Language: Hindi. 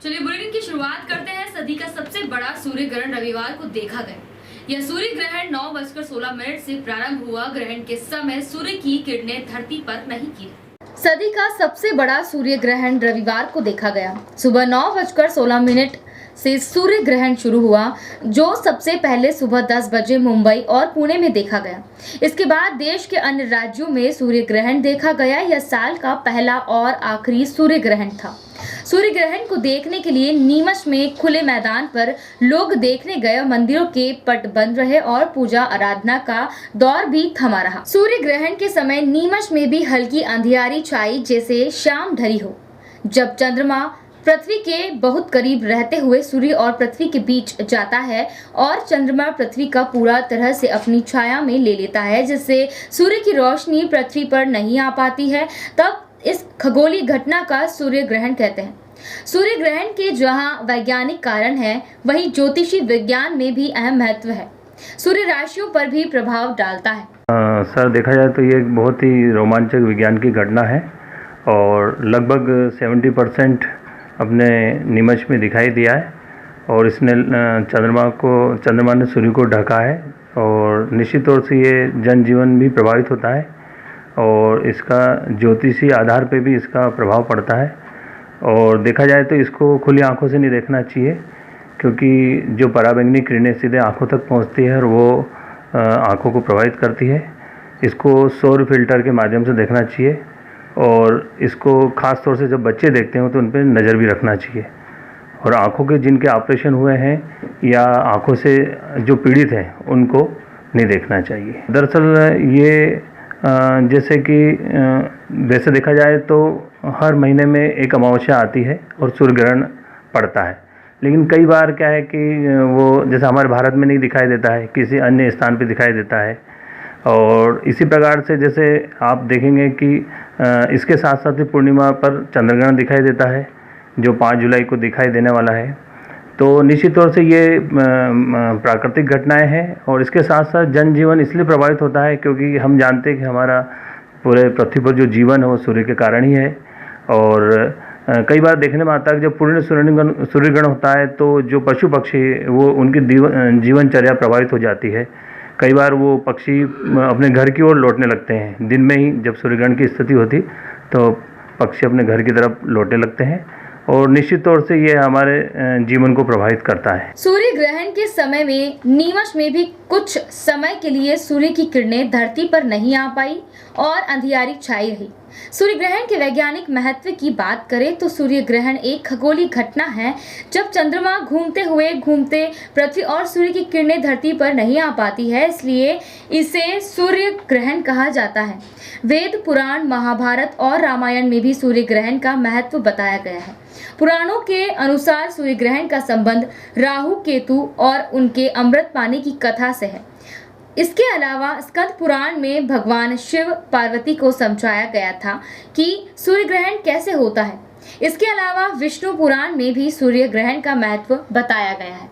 चलिए बुलेटिन की शुरुआत करते हैं। सदी का सबसे बड़ा सूर्य ग्रहण रविवार को देखा गया। यह सूर्य ग्रहण 9:16 से प्रारंभ हुआ। ग्रहण के समय सूर्य की किरणें धरती पर नहीं गिरी। सदी का सबसे बड़ा सूर्य ग्रहण रविवार को देखा गया। सुबह 9:16 से सूर्य ग्रहण शुरू हुआ, जो सबसे पहले सुबह 10 बजे मुंबई और पुणे में देखा गया। इसके बाद देश के अन्य राज्यों में सूर्य ग्रहण देखा गया। यह साल का पहला और आखिरी सूर्य ग्रहण था। सूर्य ग्रहण को देखने के लिए नीमच में खुले मैदान पर लोग देखने गए। मंदिरों के पट बंद रहे और पूजा आराधना का दौर भी थमा रहा। सूर्य ग्रहण के समय नीमच में भी हल्की अंधियारी छाई, जैसे शाम ढली हो। जब चंद्रमा पृथ्वी के बहुत करीब रहते हुए सूर्य और पृथ्वी के बीच जाता है और चंद्रमा पृथ्वी का पूरा तरह से अपनी छाया में ले लेता है, जिससे सूर्य की रोशनी पृथ्वी पर नहीं आ पाती है, तब इस खगोलीय घटना का सूर्य ग्रहण कहते हैं। सूर्य ग्रहण के जहां वैज्ञानिक कारण है, वहीं ज्योतिषी विज्ञान में भी अहम महत्व है। सूर्य राशियों पर भी प्रभाव डालता है। सर, देखा जाए तो ये एक बहुत ही रोमांचक विज्ञान की घटना है और लगभग 70% अपने नीमच में दिखाई दिया है और इसने चंद्रमा ने सूर्य को ढका है और निश्चित तौर से ये जनजीवन भी प्रभावित होता है और इसका ज्योतिषी आधार पे भी इसका प्रभाव पड़ता है। और देखा जाए तो इसको खुली आंखों से नहीं देखना चाहिए, क्योंकि जो पराबैंगनी किरणें सीधे आंखों तक पहुंचती है और वो आंखों को प्रभावित करती है। इसको सौर फिल्टर के माध्यम से देखना चाहिए और इसको ख़ास तौर से जब बच्चे देखते हो तो उन पर नज़र भी रखना चाहिए। और आंखों के जिनके ऑपरेशन हुए हैं या आंखों से जो पीड़ित हैं उनको नहीं देखना चाहिए। दरअसल ये जैसे कि वैसे देखा जाए तो हर महीने में एक अमावस्या आती है और सूर्य ग्रहण पड़ता है, लेकिन कई बार क्या है कि वो जैसे हमारे भारत में नहीं दिखाई देता है, किसी अन्य स्थान पे दिखाई देता है। और इसी प्रकार से जैसे आप देखेंगे कि इसके साथ साथ ही पूर्णिमा पर चंद्रग्रहण दिखाई देता है, जो 5 जुलाई को दिखाई देने वाला है। तो निश्चित तौर से ये प्राकृतिक घटनाएं हैं और इसके साथ साथ जनजीवन इसलिए प्रभावित होता है क्योंकि हम जानते हैं कि हमारा पूरे पृथ्वी पर जो जीवन है वो सूर्य के कारण ही है। और कई बार देखने में आता है कि जब पूर्ण सूर्यग्रहण होता है तो जो पशु पक्षी वो उनकी जीवनचर्या प्रभावित हो जाती है। कई बार वो पक्षी अपने घर की ओर लौटने लगते हैं। दिन में ही जब सूर्यग्रहण की स्थिति होती तो पक्षी अपने घर की तरफ लौटने लगते हैं और निश्चित तौर से ये हमारे जीवन को प्रभावित करता है। सूर्य ग्रहण के समय में नीमच में भी कुछ समय के लिए सूर्य की किरणें धरती पर नहीं आ पाई और अंधियारी छाई रही। सूर्य ग्रहण के वैज्ञानिक महत्व की बात करें तो सूर्य ग्रहण एक खगोलीय घटना है। जब चंद्रमा घूमते पृथ्वी और सूर्य की किरणें धरती पर नहीं आ पाती है, इसलिए इसे सूर्य ग्रहण कहा जाता है। वेद, पुराण, महाभारत और रामायण में भी सूर्य ग्रहण का महत्व बताया गया है। पुराणों के अनुसार सूर्य ग्रहण का संबंध राहु, केतु और उनके अमृत पानी की कथा से है। इसके अलावा स्कंद पुराण में भगवान शिव पार्वती को समझाया गया था कि सूर्य ग्रहण कैसे होता है। इसके अलावा विष्णु पुराण में भी सूर्य ग्रहण का महत्व बताया गया है।